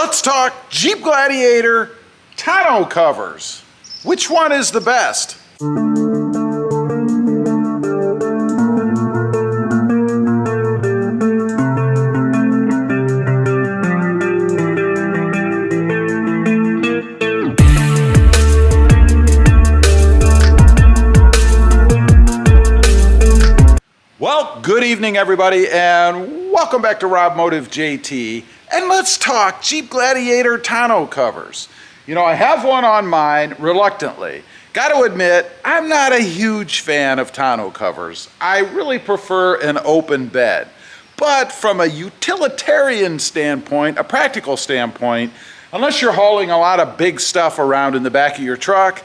Let's talk Jeep Gladiator tonneau covers. Which one is the best? Well, good evening everybody, and welcome back to Rob Motive JT. And let's talk Jeep Gladiator tonneau covers. You know, I have one on mine reluctantly. Got to admit, I'm not a huge fan of tonneau covers. I really prefer an open bed. But from a utilitarian standpoint, a practical standpoint, unless you're hauling a lot of big stuff around in the back of your truck,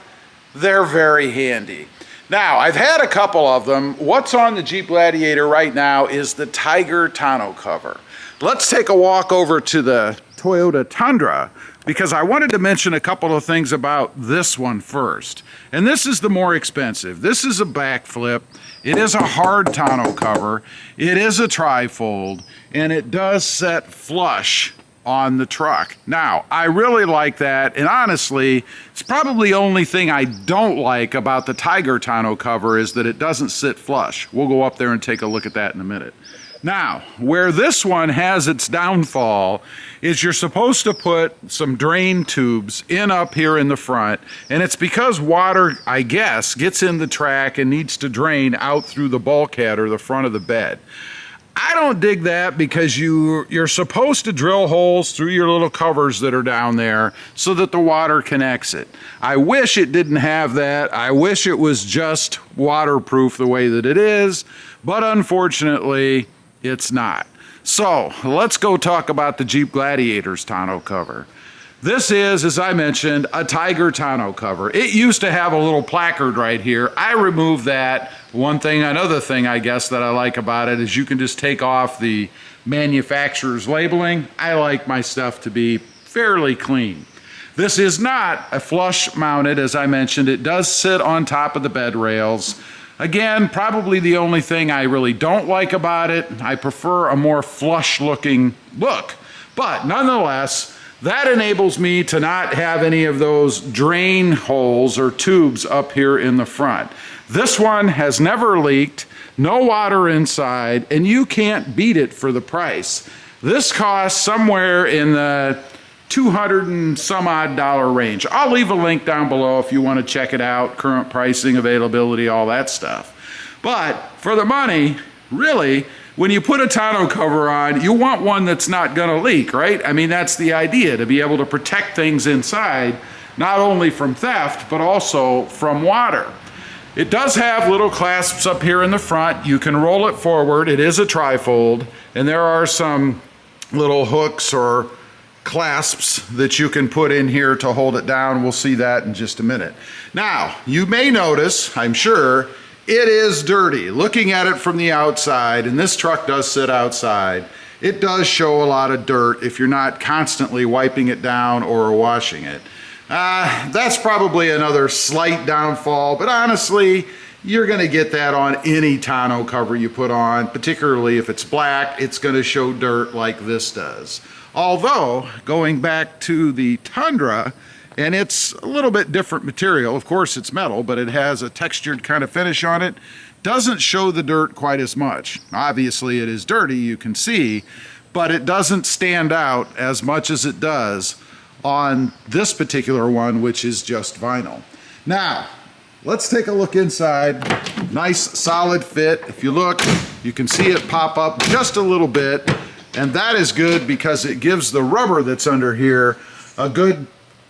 they're very handy. Now, I've had a couple of them. What's on the Jeep Gladiator right now is the Tyger tonneau cover. Let's take a walk over to the Toyota Tundra because I wanted to mention a couple of things about this one first. And this is the more expensive. This is a backflip. It is a hard tonneau cover. It is a trifold, and it does set flush on the truck. Now, I really like that, and honestly, it's probably the only thing I don't like about the Tyger tonneau cover is that it doesn't sit flush. We'll go up there and take a look at that in a minute. Now, where this one has its downfall is you're supposed to put some drain tubes in up here in the front, and it's because water, I guess, gets in the track and needs to drain out through the bulkhead or the front of the bed. I don't dig that because you're supposed to drill holes through your little covers that are down there so that the water can exit. I wish it didn't have that. I wish it was just waterproof the way that it is, but unfortunately, it's not. So let's go talk about the Jeep Gladiator's tonneau cover. This is, as I mentioned, a Tyger tonneau cover. It used to have a little placard right here. I removed that. Another thing I guess that I like about it is you can just take off the manufacturer's labeling. I like my stuff to be fairly clean. This is not a flush mounted, as I mentioned. It does sit on top of the bed rails. Again, probably the only thing I really don't like about it. I prefer a more flush looking look, but nonetheless, that enables me to not have any of those drain holes or tubes up here in the front. This one has never leaked, no water inside, and you can't beat it for the price. This costs somewhere in the $200 and some odd range. I'll leave a link down below if you want to check it out, current pricing, availability, all that stuff. But for the money, really, when you put a tonneau cover on, you want one that's not going to leak, right? I mean, that's the idea, to be able to protect things inside, not only from theft, but also from water. It does have little clasps up here in the front. You can roll it forward. It is a trifold, and there are some little hooks or clasps that you can put in here to hold it down. We'll see that in just a minute. Now, you may notice, I'm sure, it is dirty. Looking at it from the outside, and this truck does sit outside, it does show a lot of dirt if you're not constantly wiping it down or washing it. That's probably another slight downfall, but honestly, you're going to get that on any tonneau cover you put on, particularly if it's black. It's going to show dirt like this does. Although, going back to the Tundra, and it's a little bit different material. Of course, it's metal, but it has a textured kind of finish on it. Doesn't show the dirt quite as much. Obviously, it is dirty, you can see, but it doesn't stand out as much as it does on this particular one, which is just vinyl. Now, let's take a look inside. Nice, solid fit. If you look, you can see it pop up just a little bit. And that is good because it gives the rubber that's under here a good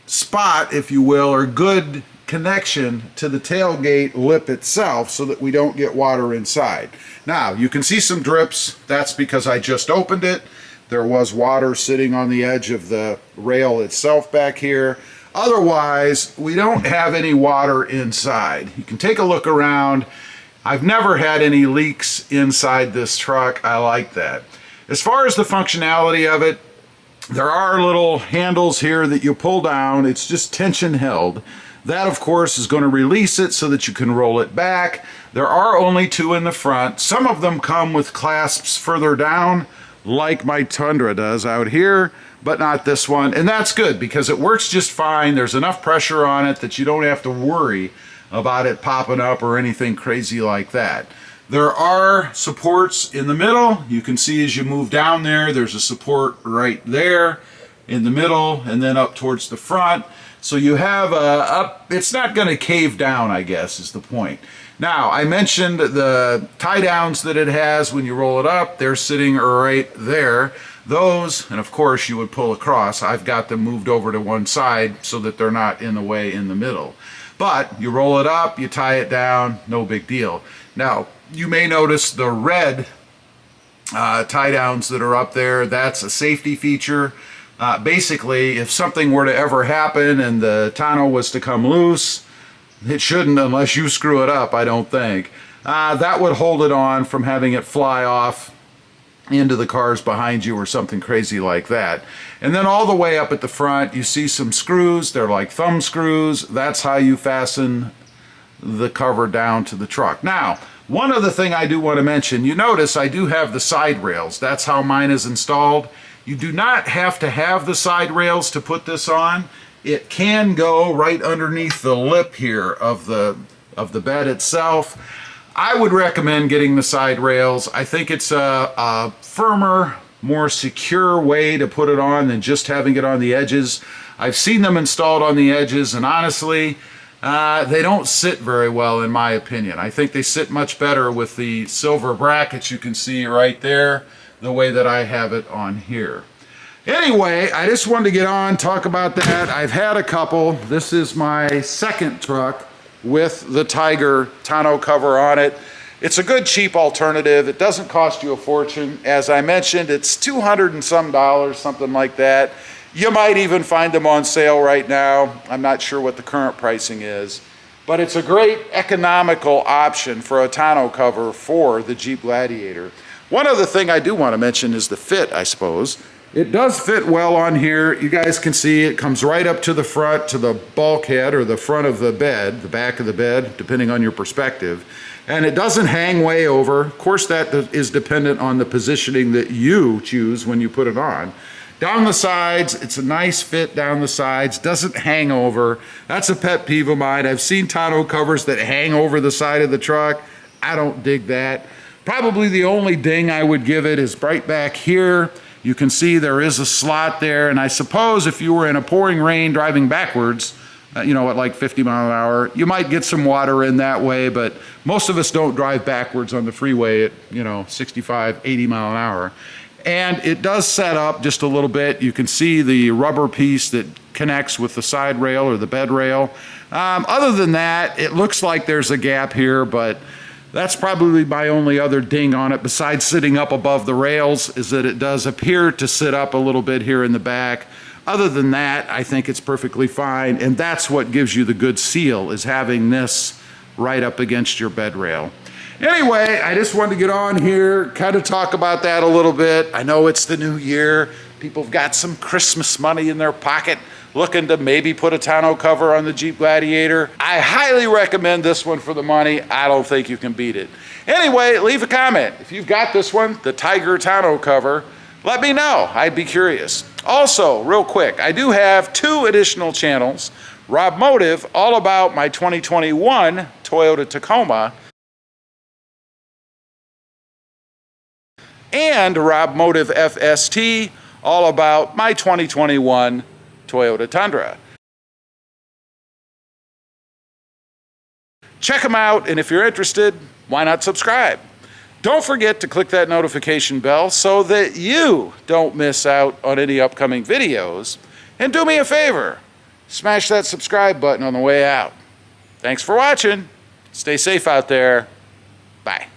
spot, if you will, or good connection to the tailgate lip itself so that we don't get water inside. Now, you can see some drips. That's because I just opened it. There was water sitting on the edge of the rail itself back here. Otherwise, we don't have any water inside. You can take a look around. I've never had any leaks inside this truck. I like that. As far as the functionality of it, there are little handles here that you pull down. It's just tension held. That, of course, is going to release it so that you can roll it back. There are only two in the front. Some of them come with clasps further down, like my Tundra does out here, but not this one. And that's good because it works just fine. There's enough pressure on it that you don't have to worry about it popping up or anything crazy like that. There are supports in the middle. You can see as you move down there, there's a support right there in the middle and then up towards the front. So you have it's not going to cave down, I guess, is the point. Now, I mentioned the tie downs that it has when you roll it up. They're sitting right there. Those, and of course you would pull across. I've got them moved over to one side so that they're not in the way in the middle. But you roll it up, you tie it down, no big deal. Now, you may notice the red tie downs that are up there. That's a safety feature. Basically, if something were to ever happen and the tonneau was to come loose, it shouldn't unless you screw it up, I don't think. That would hold it on from having it fly off into the cars behind you or something crazy like that. And then all the way up at the front, you see some screws. They're like thumb screws. That's how you fasten the cover down to the truck. Now, one other thing I do want to mention, you notice I do have the side rails. That's how mine is installed. You do not have to have the side rails to put this on. It can go right underneath the lip here of the bed itself. I would recommend getting the side rails. I think it's a firmer, more secure way to put it on than just having it on the edges. I've seen them installed on the edges, and honestly, they don't sit very well in my opinion. I think they sit much better with the silver brackets you can see right there, the way that I have it on here. Anyway, I just wanted to get on, talk about that. I've had a couple. This is my second truck with the Tyger tonneau cover on it. It's a good cheap alternative. It doesn't cost you a fortune. As I mentioned, it's $200 and some, something like that. You might even find them on sale right now. I'm not sure what the current pricing is, but it's a great economical option for a tonneau cover for the Jeep Gladiator. One other thing I do want to mention is the fit, I suppose. It does fit well on here. You guys can see it comes right up to the front, to the bulkhead or the front of the bed, the back of the bed, depending on your perspective. And it doesn't hang way over. Of course, that is dependent on the positioning that you choose when you put it on. Down the sides, it's a nice fit down the sides, doesn't hang over. That's a pet peeve of mine. I've seen tonneau covers that hang over the side of the truck. I don't dig that. Probably the only ding I would give it is right back here. You can see there is a slot there, and I suppose if you were in a pouring rain driving backwards, you know, at like 50 miles an hour, you might get some water in that way, but most of us don't drive backwards on the freeway at, you know, 65, 80 mile an hour. And it does set up just a little bit. You can see the rubber piece that connects with the side rail or the bed rail. Other than that, it looks like there's a gap here, but that's probably my only other ding on it besides sitting up above the rails, is that it does appear to sit up a little bit here in the back. Other than that, I think it's perfectly fine, and that's what gives you the good seal, is having this right up against your bed rail. Anyway, I just wanted to get on here, kind of talk about that a little bit. I know it's the new year. People have got some Christmas money in their pocket, looking to maybe put a tonneau cover on the Jeep Gladiator. I highly recommend this one for the money. I don't think you can beat it. Anyway, leave a comment. If you've got this one, the Tyger tonneau cover, let me know. I'd be curious. Also, real quick, I do have 2 additional channels. Rob Motive, all about my 2021 Toyota Tacoma, and Rob Motive FST, all about my 2021 Toyota Tundra. Check them out, and if you're interested, why not subscribe? Don't forget to click that notification bell so that you don't miss out on any upcoming videos. And do me a favor, smash that subscribe button on the way out. Thanks for watching. Stay safe out there. Bye.